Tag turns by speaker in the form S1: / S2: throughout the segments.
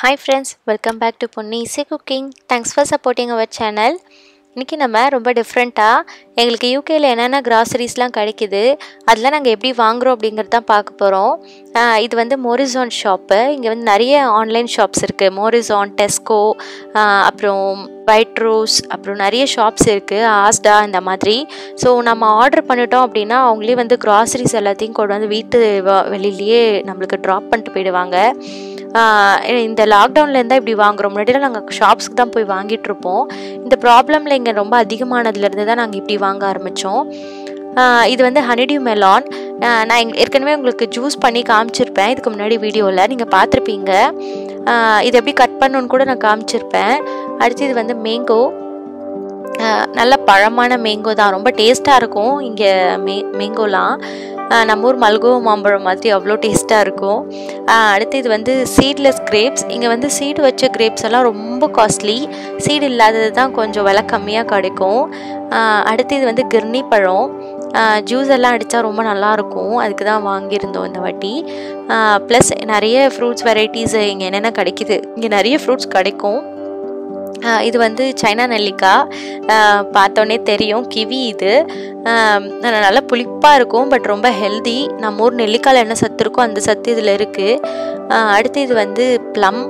S1: Hi friends, welcome back to Ponni Cooking. Thanks for supporting our channel. இன்னைக்கு நம்ம ரொம்ப டிஃப்ரெண்ட்டாக எங்களுக்கு யூகேயில் என்னென்ன கிராசரிஸ்லாம் கிடைக்குது அதெல்லாம் நாங்கள் எப்படி வாங்குகிறோம் அப்படிங்கிறது தான் பார்க்க போகிறோம். இது வந்து மோரிசான் ஷாப்பு. இங்கே வந்து நிறைய ஆன்லைன் ஷாப்ஸ் இருக்குது. மோரிசான், டெஸ்கோ, அப்புறம் waitrose, அப்புறம் நிறைய ஷாப்ஸ் இருக்குது, ஆஸ்டா இந்த மாதிரி. ஸோ நம்ம ஆர்டர் பண்ணிட்டோம் அப்படின்னா அவங்களே வந்து கிராசரிஸ் எல்லாத்தையும் கொண்டு வந்து வீட்டு வெளியிலேயே நம்மளுக்கு ட்ராப் பண்ணிட்டு போயிடுவாங்க. இந்த லாக்டவுன்லேருந்து தான் இப்படி வாங்குகிறோம். முன்னாடியெல்லாம் நாங்கள் ஷாப்ஸ்க்கு தான் போய் வாங்கிட்டுருப்போம். இந்த ப்ராப்ளமில் இங்கே ரொம்ப அதிகமானதுலேருந்து தான் நாங்கள் இப்படி வாங்க ஆரம்பித்தோம். இது வந்து honeydew melon. நான் ஏற்கனவே உங்களுக்கு ஜூஸ் பண்ணி காமிச்சிருப்பேன் இதுக்கு முன்னாடி வீடியோவில், நீங்கள் பார்த்துருப்பீங்க. இது எப்படி கட் பண்ணணுன்னு கூட நான் காமிச்சிருப்பேன். அடுத்து இது வந்து மேங்கோ. நல்ல பழமான மேங்கோ தான், ரொம்ப டேஸ்ட்டாக இருக்கும். இங்கே மேங்கோலாம் நம்ம ஊர் மல்கோ மாம்பழம் மாதிரி அவ்வளோ டேஸ்ட்டாக இருக்கும். அடுத்து இது வந்து சீட்லெஸ் கிரேப்ஸ். இங்கே வந்து சீடு வச்ச கிரேப்ஸ் எல்லாம் ரொம்ப காஸ்ட்லி, சீடு இல்லாதது தான் கொஞ்சம் விலை கம்மியாக கிடைக்கும். அடுத்து இது வந்து கிர்னி பழம். ஜூஸ் எல்லாம் அடித்தா ரொம்ப நல்லாயிருக்கும், அதுக்கு தான் வாங்கியிருந்தோம் இந்த வாட்டி. ப்ளஸ் நிறைய ஃப்ரூட்ஸ் வெரைட்டிஸ் இங்கே என்னென்ன கிடைக்கிது, இங்கே நிறைய ஃப்ரூட்ஸ் கிடைக்கும். இது வந்து சைனா நெல்லிக்காய், பார்த்தோன்னே தெரியும், கிவி. இது நல்லா புளிப்பாக இருக்கும், பட் ரொம்ப ஹெல்தி. நம்ம ஊர் நெல்லிக்காயில் என்ன சத்து இருக்கோ அந்த சத்து இதில் இருக்குது. அடுத்து இது வந்து ப்ளம்.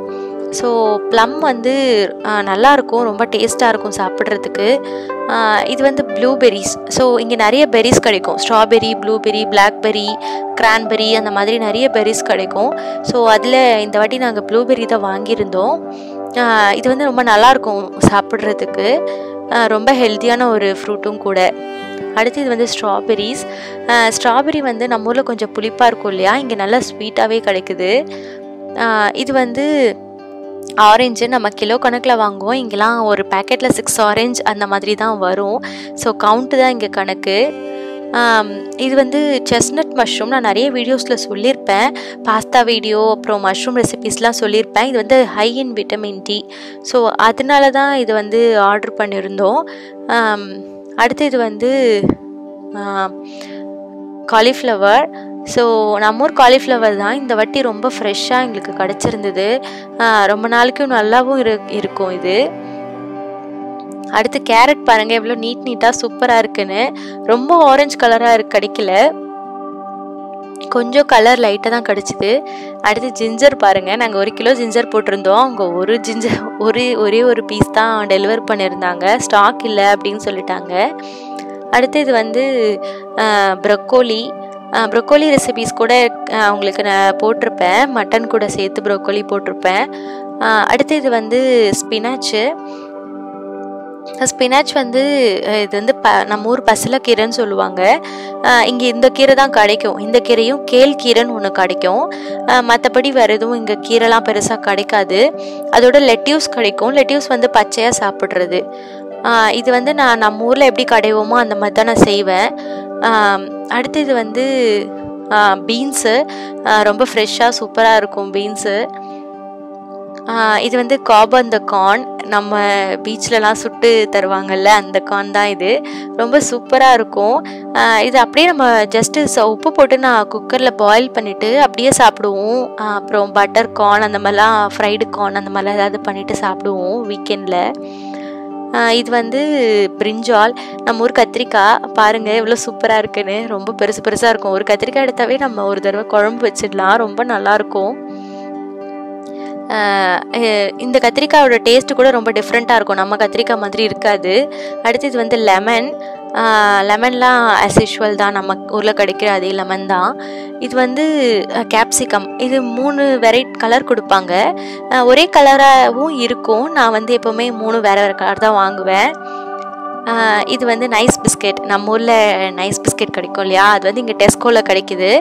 S1: ஸோ ப்ளம் வந்து நல்லாயிருக்கும், ரொம்ப டேஸ்ட்டாக இருக்கும் சாப்பிட்றதுக்கு. இது வந்து ப்ளூபெரிஸ். ஸோ இங்கே நிறைய பெரிஸ் கிடைக்கும், ஸ்ட்ராபெரி, ப்ளூபெரி, பிளாக்பெரி, கிரான்பெரி, அந்த மாதிரி நிறைய பெரிஸ் கிடைக்கும். ஸோ அதில் இந்த வாட்டி நாங்கள் ப்ளூபெரி தான் வாங்கியிருந்தோம். இது வந்து ரொம்ப நல்லாயிருக்கும் சாப்பிட்றதுக்கு, ரொம்ப ஹெல்த்தியான ஒரு ஃப்ரூட்டும் கூட. அடுத்து இது வந்து ஸ்ட்ராபெரிஸ். ஸ்ட்ராபெரி வந்து நம்ம ஊரில் கொஞ்சம் புளிப்பாக இருக்கும் இல்லையா, இங்கே நல்லா ஸ்வீட்டாகவே கிடைக்குது. இது வந்து ஆரஞ்சு. நம்ம கிலோ கணக்கில் வாங்குவோம், இங்கெல்லாம் ஒரு பேக்கெட்டில் 6 ஆரஞ்சு அந்த மாதிரி தான் வரும். ஸோ கவுண்ட்டு தான் இங்கே கணக்கு. இது வந்து செஸ்னட் மஷ்ரூம். நான் நிறைய வீடியோஸில் சொல்லியிருப்பேன், பாஸ்தா வீடியோ, அப்புறம் மஷ்ரூம் ரெசிபீஸ்லாம் சொல்லியிருப்பேன். இது வந்து high in vitamin D. So அதனால தான் இது வந்து ஆர்டர் பண்ணியிருந்தோம். அடுத்து இது வந்து காலிஃப்ளவர். ஸோ நம்ம ஊர் காலிஃப்ளவர் தான், இந்த வாட்டி ரொம்ப ஃப்ரெஷ்ஷாக எங்களுக்கு கிடச்சிருந்தது. ரொம்ப நாளைக்கும் நல்லாவும் இருக்கும் இது. அடுத்து கேரட் பாருங்கள், எவ்வளோ நீட்டாக சூப்பராக இருக்குன்னு. ரொம்ப ஆரஞ்சு கலராக கிடைக்கல, கொஞ்சம் கலர் லைட்டாக தான் கிடச்சிது. அடுத்து ஜிஞ்சர் பாருங்கள், நாங்கள் 1 கிலோ ஜிஞ்சர் போட்டிருந்தோம், அவங்க ஒரே ஒரு பீஸ் தான் டெலிவர் பண்ணியிருந்தாங்க, ஸ்டாக் இல்லை அப்படின்னு சொல்லிட்டாங்க. அடுத்து இது வந்து ப்ரொக்கோலி. ப்ரொக்கோலி ரெசிபீஸ் கூட உங்களுக்கு நான் போட்டிருப்பேன், மட்டன் கூட சேர்த்து ப்ரொக்கோலி போட்டிருப்பேன். அடுத்து இது வந்து ஸ்பினாச்சு. ஸ்பினாச் வந்து இது வந்து நம்ம ஊர் பசலைக்கீரைன்னு சொல்லுவாங்க. இங்கே இந்த கீரை தான் கிடைக்கும், இந்த கீரையும் கேழ்கீரைன்னு ஒன்று கிடைக்கும். மற்றபடி வேறு எதுவும் இங்கே கீரைலாம் பெருசாக கிடைக்காது. அதோட லெட்யூஸ் கிடைக்கும், லெட்யூஸ் வந்து பச்சையாக சாப்பிட்றது. இது வந்து நான் நம்ம ஊரில் எப்படி கடைவோமோ அந்த மாதிரி தான் நான் செய்வேன். அடுத்து இது வந்து பீன்ஸு. ரொம்ப ஃப்ரெஷ்ஷாக சூப்பராக இருக்கும் பீன்ஸு. இது வந்து கார்ன். நம்ம பீச்லலாம் சுட்டு தருவாங்கல்ல, அந்த கார்ன் தான் இது, ரொம்ப சூப்பராக இருக்கும். இது அப்படியே நம்ம ஜஸ்ட்டு உப்பு போட்டு நான் குக்கரில் பாயில் பண்ணிவிட்டு அப்படியே சாப்பிடுவோம். அப்புறம் பட்டர் கார்ன் அந்த மாதிரிலாம், ஃப்ரைடு கார்ன் அந்த மாதிரிலாம் ஏதாவது பண்ணிவிட்டு சாப்பிடுவோம் வீக்கெண்டில். இது வந்து brinjal. நம்ம ஊர் கத்திரிக்காய் பாருங்கள் எவ்வளோ சூப்பராக இருக்குன்னு, ரொம்ப பெருசாக இருக்கும். ஒரு கத்திரிக்காய் எடுத்தாவே நம்ம ஒரு தடவை குழம்பு வச்சிடலாம், ரொம்ப நல்லாயிருக்கும். இந்த கத்திரிக்காயோட டேஸ்ட்டு கூட ரொம்ப டிஃப்ரெண்ட்டாக இருக்கும், நம்ம கத்திரிக்காய் மாதிரி இருக்காது. அடுத்து இது வந்து லெமன். லெமன்லாம் ஆஸ் யூஷுவல் தான், நம்ம ஊரில் கிடைக்கிற அதே லெமன் தான். இது வந்து capcicum. இது 3 கலர் கொடுப்பாங்க, ஒரே கலராகவும் இருக்கும். நான் வந்து எப்போவுமே 3 வேறு கலர் தான் வாங்குவேன். இது வந்து நைஸ் பிஸ்கெட். நம்ம ஊரில் நைஸ் பிஸ்கெட் கிடைக்கும் இல்லையா, அது வந்து இங்கே டெஸ்கோவில் கிடைக்கிது.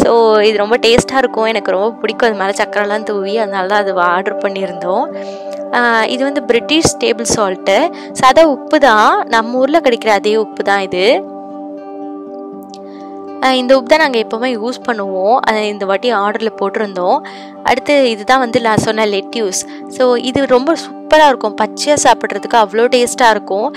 S1: ஸோ இது ரொம்ப டேஸ்ட்டாக இருக்கும், எனக்கு ரொம்ப பிடிக்கும். அது மேலே சக்கரைலாம் தூவி, அதனால தான் அது ஆர்டர் பண்ணியிருந்தோம். இது வந்து பிரிட்டிஷ் டேபிள் சால்ட்டு. சாதா உப்பு தான், நம்ம ஊரில் கிடைக்கிற அதே உப்பு தான் இது. இந்த உப்பு தான் நாங்கள் எப்போவுமே யூஸ் பண்ணுவோம், அதை இந்த வாட்டி ஆர்டரில் போட்டிருந்தோம். அடுத்து இதுதான் வந்து நான் சொன்ன லெட்யூஸ். ஸோ இது ரொம்ப சூப்பராக இருக்கும், பச்சையாக சாப்பிட்றதுக்கு அவ்வளோ டேஸ்ட்டாக இருக்கும்.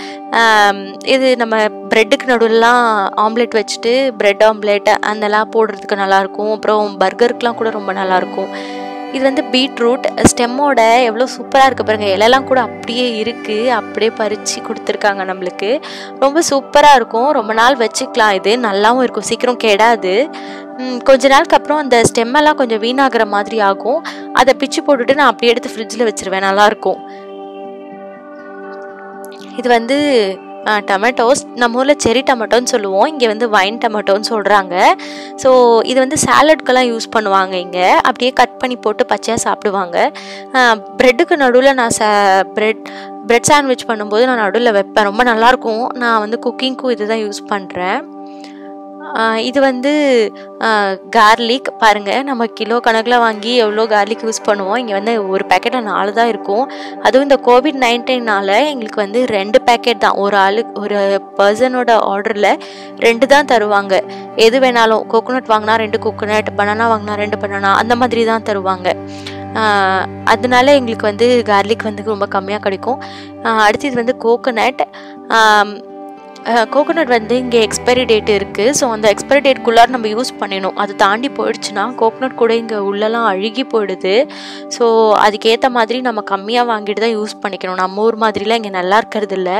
S1: இது நம்ம ப்ரெட்டுக்கு நடுவில்லாம் ஆம்லெட் வச்சுட்டு, ப்ரெட் ஆம்லெட் அதெல்லாம் போடுறதுக்கு நல்லாயிருக்கும். அப்புறம் பர்கருக்கெலாம் கூட ரொம்ப நல்லாயிருக்கும். இது வந்து பீட்ரூட் ஸ்டெம்மோட எவ்வளோ சூப்பராக இருக்குது பாருங்கள். இலையெல்லாம் கூட அப்படியே இருக்குது, அப்படியே பறித்து கொடுத்துருக்காங்க நம்மளுக்கு. ரொம்ப சூப்பராக இருக்கும், ரொம்ப நாள் வச்சுக்கலாம். இது நல்லாவும் இருக்கும், சீக்கிரம் கெடாது. கொஞ்ச நாளுக்கு அப்புறம் அந்த ஸ்டெம்மெல்லாம் கொஞ்சம் வீணாகிற மாதிரி ஆகும். அதை பிச்சு போட்டுட்டு நான் அப்படியே எடுத்து ஃப்ரிட்ஜில் வச்சுருவேன், நல்லாயிருக்கும். இது வந்து டொமேட்டோஸ். நம்ம ஊரில் செரி டொமேட்டோன்னு சொல்லுவோம், இங்கே வந்து வைன் டொமேட்டோன்னு சொல்கிறாங்க. ஸோ இது வந்து சாலட்க்கெல்லாம் யூஸ் பண்ணுவாங்க இங்கே. அப்படியே கட் பண்ணி போட்டு பச்சையாக சாப்பிடுவாங்க. ப்ரெட்டுக்கு நடுவில் நான் ப்ரெட் சாண்ட்விச் பண்ணும்போது நான் நடுவில் வைப்பேன், ரொம்ப நல்லாயிருக்கும். நான் வந்து குக்கிங்க்கும் இது தான் யூஸ் பண்ணுறேன். இது வந்து கார்லிக் பாருங்கள். நம்ம கிலோ கணக்கில் வாங்கி எவ்வளோ கார்லிக் யூஸ் பண்ணுவோம். இங்கே வந்து ஒரு பேக்கெட்டில் 4 தான் இருக்கும். அதுவும் இந்த COVID-19னால எங்களுக்கு வந்து 2 பேக்கெட் தான், ஒரு பர்சனோட ஆர்டரில் 2 தான் தருவாங்க. எது வேணாலும், கோகோனட் வாங்கினா 2 கோகோனட், பனானா வாங்கினா 2 பனானா, அந்த மாதிரி தான் தருவாங்க. அதனால எங்களுக்கு வந்து கார்லிக் வந்து ரொம்ப கம்மியாக கிடைக்கும். அடுத்து இது வந்து கோகோனட். கோகோனட் வந்து இங்கே எக்ஸ்பைரி டேட் இருக்குது. ஸோ அந்த எக்ஸ்பைரி டேட்குள்ளார நம்ம யூஸ் பண்ணிடணும். அது தாண்டி போயிடுச்சுன்னா கோகோனட் கூட இங்கே உள்ளெல்லாம் அழுகி போயிடுது. ஸோ அதுக்கேற்ற மாதிரி நம்ம கம்மியாக வாங்கிட்டு தான் யூஸ் பண்ணிக்கணும். நம்ம ஊர் மாதிரிலாம் இங்கே நல்லா இருக்கிறது இல்லை.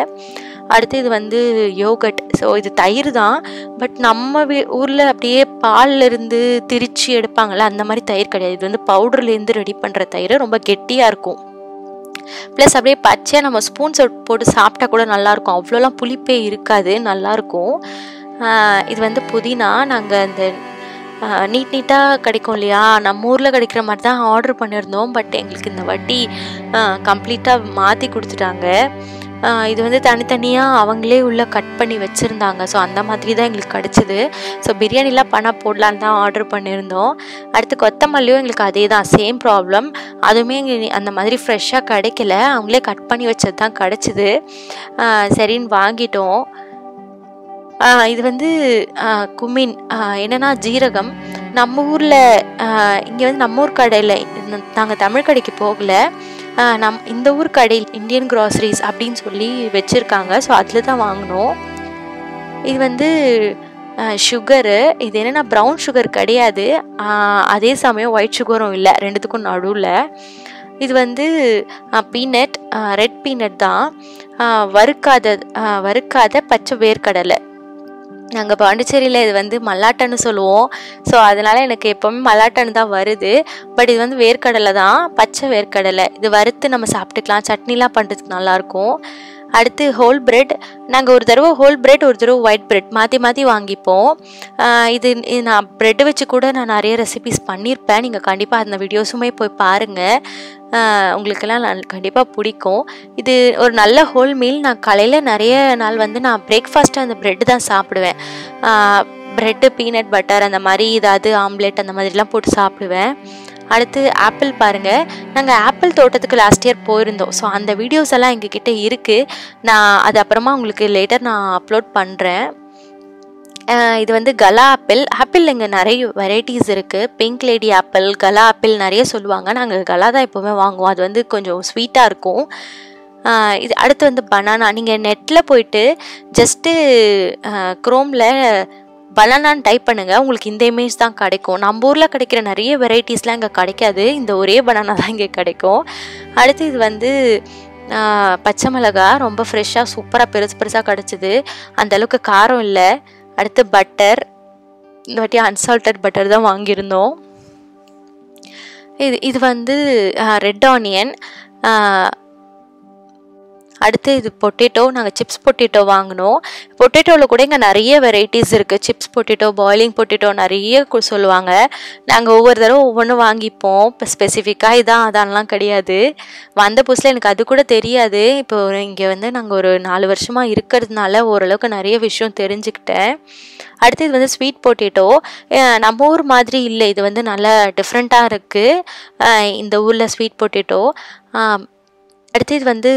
S1: அடுத்து இது வந்து யோகட். ஸோ இது தயிர் தான், பட் நம்ம ஊரில் அப்படியே பால்லேருந்து திரிச்சு எடுப்பாங்கள்ல, அந்த மாதிரி தயிர் கிடையாது. இது வந்து பவுடர்லேருந்து ரெடி பண்ணுற தயிர், ரொம்ப கெட்டியாக இருக்கும். ப்ளஸ் அப்படியே பச்சையாக நம்ம ஸ்பூன் போட்டு சாப்பிட்டா கூட நல்லாயிருக்கும், அவ்வளோலாம் புளிப்பே இருக்காது, நல்லாயிருக்கும். இது வந்து புதினா. நாங்கள் இந்த நீட்டாக கிடைக்கும் இல்லையா, நம்ம ஊரில் கிடைக்கிற மாதிரி தான் ஆர்டர் பண்ணியிருந்தோம். பட் எங்களுக்கு இந்த வாட்டி கம்ப்ளீட்டாக மாற்றி கொடுத்துட்டாங்க. இது வந்து தனித்தனியாக அவங்களே உள்ளே கட் பண்ணி வச்சுருந்தாங்க. ஸோ அந்த மாதிரி தான் எங்களுக்கு கிடச்சிது. ஸோ பிரியாணிலாம் பண்ணால் போடலான்னு தான் ஆர்டர் பண்ணியிருந்தோம். அடுத்து கொத்தமல்லியும் எங்களுக்கு அதே தான், சேம் ப்ராப்ளம். அதுவுமே எங்களுக்கு அந்த மாதிரி ஃப்ரெஷ்ஷாக கிடைக்கல, அவங்களே கட் பண்ணி வச்சது தான் கிடச்சிது. சரின்னு வாங்கிட்டோம். இது வந்து குமின், என்னென்னா ஜீரகம். நம்ம ஊரில் இங்கே வந்து நம்ம ஊர் கடையில், நாங்கள் தமிழ் கடைக்கு போகலை, இந்த ஊர் கடையில் இந்தியன் groceries அப்படின்னு சொல்லி வச்சுருக்காங்க. ஸோ அதில் தான் வாங்கினோம். இது வந்து சுகரு. இது என்னென்னா ப்ரௌன் சுகர் கிடையாது, அதே சமயம் ஒயிட் சுகரும் இல்லை, ரெண்டுத்துக்கும் நடுவில். இது வந்து பீனட், ரெட் பீனட் தான், வறுக்காத பச்சை வேர்க்கடலை. நாங்கள் பாண்டிச்சேரியில் இது வந்து மல்லாட்டன்னு சொல்லுவோம். ஸோ அதனால் எனக்கு எப்போவுமே மல்லாட்டன்னு தான் வருது. பட் இது வந்து வேர்க்கடலை தான், பச்சை வேர்க்கடலை. இது வறுத்து நம்ம சாப்பிட்டுக்கலாம், சட்னிலாம் பண்ணுறதுக்கு நல்லாயிருக்கும். அடுத்து ஹோல் பிரெட். நாங்கள் ஒரு தடவை ஹோல் பிரெட், ஒரு தடவை ஒயிட் பிரெட் மாற்றி வாங்கிப்போம். இது நான் ப்ரெட்டு வச்சு கூட நான் நிறைய ரெசிபிஸ் பண்ணியிருப்பேன், நீங்கள் கண்டிப்பாக அந்த வீடியோஸுமே போய் பாருங்கள், உங்களுக்கெல்லாம் கண்டிப்பாக பிடிக்கும். இது ஒரு நல்ல ஹோல் மீல். நான் காலையில் நிறைய நாள் வந்து நான் பிரேக்ஃபாஸ்ட்டு அந்த ப்ரெட்டு தான் சாப்பிடுவேன். ப்ரெட்டு, பீனட் பட்டர், அந்த மாதிரி ஏதாவது ஆம்லேட் அந்த மாதிரிலாம் போட்டு சாப்பிடுவேன். அடுத்து ஆப்பிள் பாருங்கள். நாங்கள் ஆப்பிள் தோட்டத்துக்கு லாஸ்ட் இயர் போயிருந்தோம். ஸோ அந்த வீடியோஸ் எல்லாம் எங்ககிட்ட இருக்குது. நான் அது அப்புறமா உங்களுக்கு லேட்டர் நான் அப்லோட் பண்ணுறேன். இது வந்து கலா ஆப்பிள் இங்கே நிறைய வெரைட்டிஸ் இருக்குது. பிங்க் லேடி ஆப்பிள், கலா ஆப்பிள் நிறைய சொல்லுவாங்க. நாங்கள் கலா தான் எப்போவுமே வாங்குவோம், அது வந்து கொஞ்சம் ஸ்வீட்டாக இருக்கும். இது அடுத்து வந்து பனானா. நீங்கள் நெட்டில் போயிட்டு ஜஸ்ட்டு க்ரோமில் பனானான்னு டைப் பண்ணுங்கள், உங்களுக்கு இந்த இமேஜ் தான் கிடைக்கும். நம்ம ஊரில் கிடைக்கிற நிறைய வெரைட்டிஸ்லாம் இங்கே கிடைக்காது, இந்த ஒரே பனானா தான் இங்கே கிடைக்கும். அடுத்து இது வந்து பச்சை மிளகா, ரொம்ப ஃப்ரெஷ்ஷாக சூப்பராக பெருசாக கிடச்சிது, அந்தளவுக்கு காரம் இல்லை. அடுத்து பட்டர். இந்த வாட்டி அன்சால்டட் பட்டர் தான் வாங்கியிருந்தோம். இது வந்து ரெட் ஆனியன். அடுத்து இது பொட்டேட்டோ. நாங்கள் சிப்ஸ் பொட்டேட்டோ வாங்கினோம். பொட்டேட்டோவில் கூட இங்கே நிறைய வெரைட்டிஸ் இருக்குது. சிப்ஸ் பொட்டேட்டோ, பாயிலிங் பொட்டேட்டோ நிறைய சொல்லுவாங்க. நாங்கள் ஒவ்வொரு தடவை ஒவ்வொன்றும் வாங்கிப்போம். இப்போ ஸ்பெசிஃபிக்காக இதான் அதான்லாம் கிடையாது. வந்த புதுசில் எனக்கு அது கூட தெரியாது. இப்போ இங்கே வந்து நாங்கள் ஒரு 4 வருஷமாக இருக்கிறதுனால ஓரளவுக்கு நிறைய விஷயம் தெரிஞ்சுக்கிட்டேன். அடுத்து இது வந்து ஸ்வீட் பொட்டேட்டோ. நம்ம ஊர் மாதிரி இல்லை, இது வந்து நல்லா டிஃப்ரெண்ட்டாக இருக்குது இந்த ஊரில் ஸ்வீட் பொட்டேட்டோ. அடுத்து இது வந்து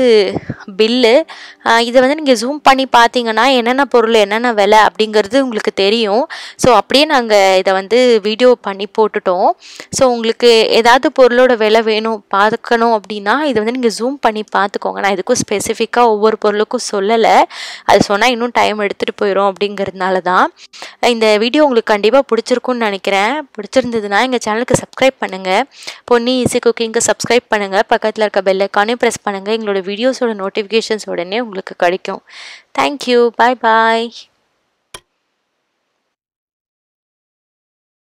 S1: பில்லு. இதை வந்து நீங்கள் ஜூம் பண்ணி பார்த்தீங்கன்னா என்னென்ன பொருள் என்னென்ன விலை அப்படிங்கிறது உங்களுக்கு தெரியும். ஸோ அப்படியே நாங்கள் இதை வந்து வீடியோ பண்ணி போட்டுட்டோம். ஸோ உங்களுக்கு ஏதாவது பொருளோட விலை வேணும் பார்க்கணும் அப்படின்னா இதை வந்து நீங்கள் ஜூம் பண்ணி பார்த்துக்கோங்க. நான் இதுக்கும் ஸ்பெசிஃபிக்காக ஒவ்வொரு பொருளுக்கும் சொல்லலை. அது சொன்னால் இன்னும் டைம் எடுத்துகிட்டு போயிடும் அப்படிங்கிறதுனால தான். இந்த வீடியோ உங்களுக்கு கண்டிப்பாக பிடிச்சிருக்குன்னு நினைக்கிறேன். பிடிச்சிருந்ததுன்னா எங்கள் சேனலுக்கு சப்ஸ்கிரைப் பண்ணுங்கள். பொன்னி ஈஸி குக்கிங்க்கு சப்ஸ்கிரைப் பண்ணுங்கள். பக்கத்தில் இருக்க பெல் ஐக்கானே ப்ரெஸ் பண்ணுங்கள். எங்களோட வீடியோஸோட நோட்டிஃபிகேஷன்ஸ் உடனே உங்களுக்கு கிடைக்கும். தேங்க்யூ. பாய் பாய்.